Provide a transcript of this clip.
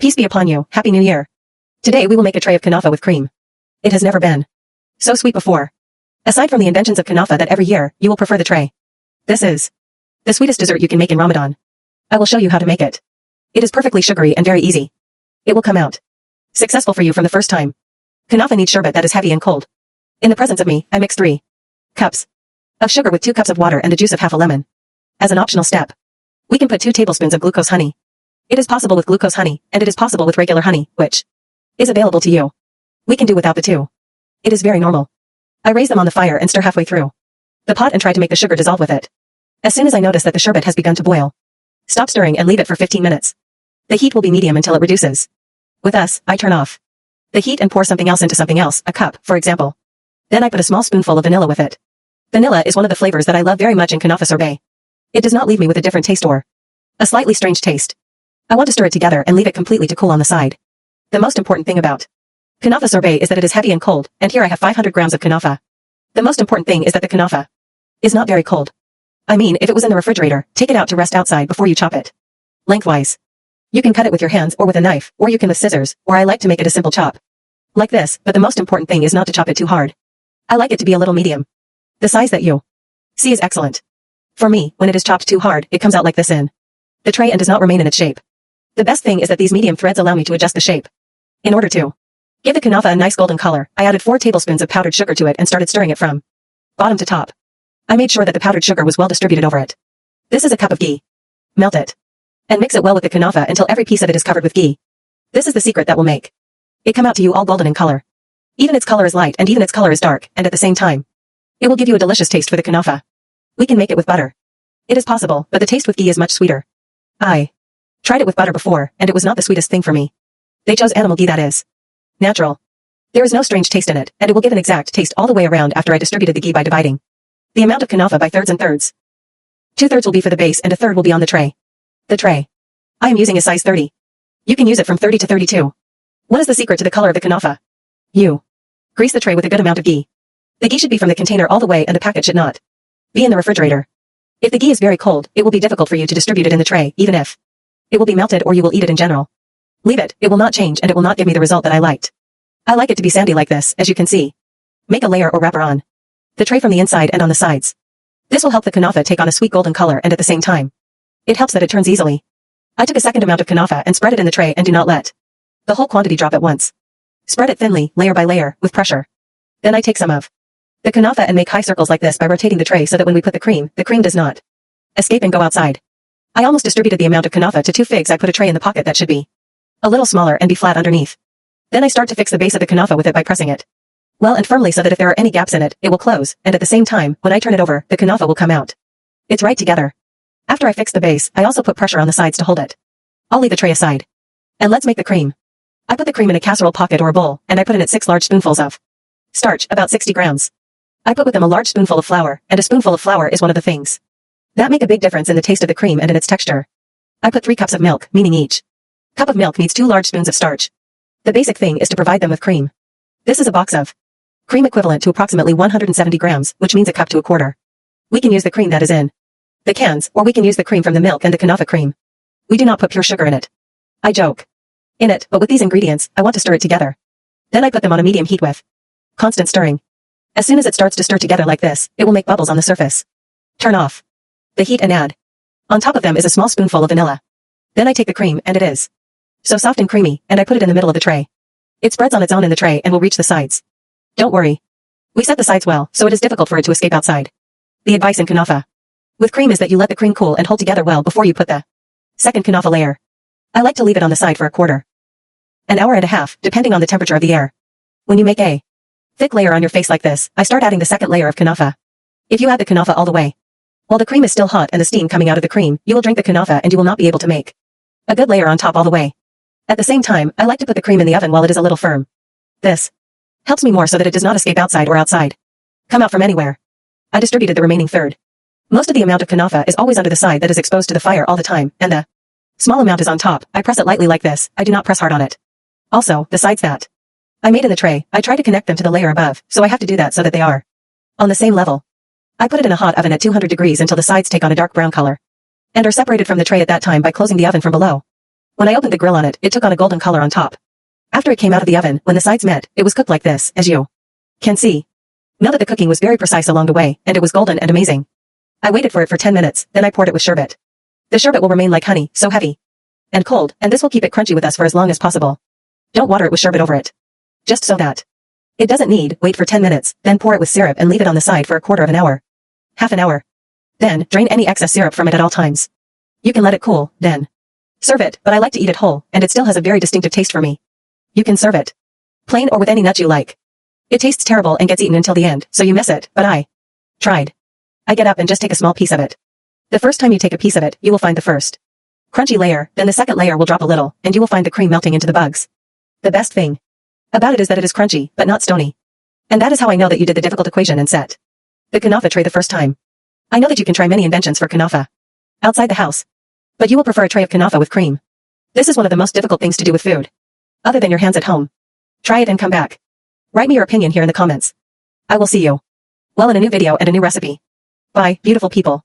Peace be upon you, Happy New Year. Today we will make a tray of Kunafa with cream. It has never been so sweet before. Aside from the inventions of Kunafa that every year, you will prefer the tray. This is the sweetest dessert you can make in Ramadan. I will show you how to make it. It is perfectly sugary and very easy. It will come out successful for you from the first time. Kunafa needs sherbet that is heavy and cold. In the presence of me, I mix 3 cups of sugar with 2 cups of water and the juice of half a lemon. As an optional step, we can put 2 tablespoons of glucose honey. It is possible with glucose honey, and it is possible with regular honey, which is available to you. We can do without the 2. It is very normal. I raise them on the fire and stir halfway through the pot and try to make the sugar dissolve with it. As soon as I notice that the sherbet has begun to boil, stop stirring and leave it for 15 minutes. The heat will be medium until it reduces. With us, I turn off the heat and pour something else into something else, a cup, for example. Then I put a small spoonful of vanilla with it. Vanilla is one of the flavors that I love very much in Kunafa sorbet. It does not leave me with a different taste or a slightly strange taste. I want to stir it together and leave it completely to cool on the side. The most important thing about Kunafa sorbet is that it is heavy and cold, and here I have 500 grams of Kunafa. The most important thing is that the Kunafa is not very cold. I mean, if it was in the refrigerator, take it out to rest outside before you chop it lengthwise. You can cut it with your hands or with a knife, or you can with scissors, or I like to make it a simple chop. Like this, but the most important thing is not to chop it too hard. I like it to be a little medium. The size that you see is excellent. For me, when it is chopped too hard, it comes out like this in the tray and does not remain in its shape. The best thing is that these medium threads allow me to adjust the shape. In order to give the Kunafa a nice golden color, I added 4 tablespoons of powdered sugar to it and started stirring it from bottom to top. I made sure that the powdered sugar was well distributed over it. This is a cup of ghee. Melt it. And mix it well with the Kunafa until every piece of it is covered with ghee. This is the secret that will make it come out to you all golden in color. Even its color is light and even its color is dark, and at the same time, it will give you a delicious taste for the Kunafa. We can make it with butter. It is possible, but the taste with ghee is much sweeter. I tried it with butter before, and it was not the sweetest thing for me. They chose animal ghee that is natural. There is no strange taste in it, and it will give an exact taste all the way around after I distributed the ghee by dividing the amount of Kunafa by thirds and thirds. 2/3 will be for the base and 1/3 will be on the tray. The tray I am using is size 30. You can use it from 30 to 32. What is the secret to the color of the Kunafa? You grease the tray with a good amount of ghee. The ghee should be from the container all the way and the packet should not be in the refrigerator. If the ghee is very cold, it will be difficult for you to distribute it in the tray, even if it will be melted or you will eat it in general. Leave it, it will not change and it will not give me the result that I liked. I like it to be sandy like this, as you can see. Make a layer or wrapper on the tray from the inside and on the sides. This will help the Kunafa take on a sweet golden color and at the same time, it helps that it turns easily. I took a second amount of Kunafa and spread it in the tray and do not let the whole quantity drop at once. Spread it thinly, layer by layer, with pressure. Then I take some of the Kunafa and make high circles like this by rotating the tray so that when we put the cream does not escape and go outside. I almost distributed the amount of Kunafa to 2 figs. I put a tray in the pocket that should be a little smaller and be flat underneath. Then I start to fix the base of the Kunafa with it by pressing it well and firmly so that if there are any gaps in it, it will close, and at the same time, when I turn it over, the Kunafa will come out. It's right together. After I fix the base, I also put pressure on the sides to hold it. I'll leave the tray aside. And let's make the cream. I put the cream in a casserole pocket or a bowl, and I put in it 6 large spoonfuls of starch, about 60 grams. I put with them a large spoonful of flour, and a spoonful of flour is one of the things that make a big difference in the taste of the cream and in its texture. I put 3 cups of milk, meaning each cup of milk needs 2 large spoons of starch. The basic thing is to provide them with cream. This is a box of cream equivalent to approximately 170 grams, which means a cup to a quarter. We can use the cream that is in the cans, or we can use the cream from the milk and the Kunafa cream. We do not put pure sugar in it. I joke in it, but with these ingredients, I want to stir it together. Then I put them on a medium heat with constant stirring. As soon as it starts to stir together like this, it will make bubbles on the surface. Turn off the heat and add on top of them is a small spoonful of vanilla. Then I take the cream, and it is so soft and creamy, and I put it in the middle of the tray. It spreads on its own in the tray and will reach the sides. Don't worry. We set the sides well, so it is difficult for it to escape outside. The advice in Kunafa with cream is that you let the cream cool and hold together well before you put the second Kunafa layer. I like to leave it on the side for an hour and a half, depending on the temperature of the air. When you make a thick layer on your face like this, I start adding the second layer of Kunafa. If you add the Kunafa all the way while the cream is still hot and the steam coming out of the cream, you will drink the Kunafa and you will not be able to make a good layer on top all the way. At the same time, I like to put the cream in the oven while it is a little firm. This helps me more so that it does not escape outside or outside. Come out from anywhere. I distributed the remaining third. Most of the amount of Kunafa is always under the side that is exposed to the fire all the time, and the small amount is on top. I press it lightly like this. I do not press hard on it. Also, the sides that I made in the tray, I try to connect them to the layer above, so I have to do that so that they are on the same level. I put it in a hot oven at 200 degrees until the sides take on a dark brown color and are separated from the tray at that time by closing the oven from below. When I opened the grill on it, it took on a golden color on top. After it came out of the oven, when the sides met, it was cooked like this, as you can see. Know that the cooking was very precise along the way, and it was golden and amazing. I waited for it for 10 minutes, then I poured it with sherbet. The sherbet will remain like honey, so heavy and cold, and this will keep it crunchy with us for as long as possible. Don't water it with sherbet over it. Just so that it doesn't need, wait for 10 minutes, then pour it with syrup and leave it on the side for a quarter of an hour. Half an hour. Then, drain any excess syrup from it at all times. You can let it cool, then serve it, but I like to eat it whole, and it still has a very distinctive taste for me. You can serve it plain or with any nut you like. It tastes terrible and gets eaten until the end, so you miss it, but I tried. I get up and just take a small piece of it. The first time you take a piece of it, you will find the first crunchy layer, then the second layer will drop a little, and you will find the cream melting into the bugs. The best thing about it is that it is crunchy, but not stony. And that is how I know that you did the difficult equation and set the Kunafa tray the first time. I know that you can try many inventions for Kunafa outside the house, but you will prefer a tray of Kunafa with cream. This is one of the most difficult things to do with food, other than your hands at home. Try it and come back. Write me your opinion here in the comments. I will see you well in a new video and a new recipe. Bye, beautiful people.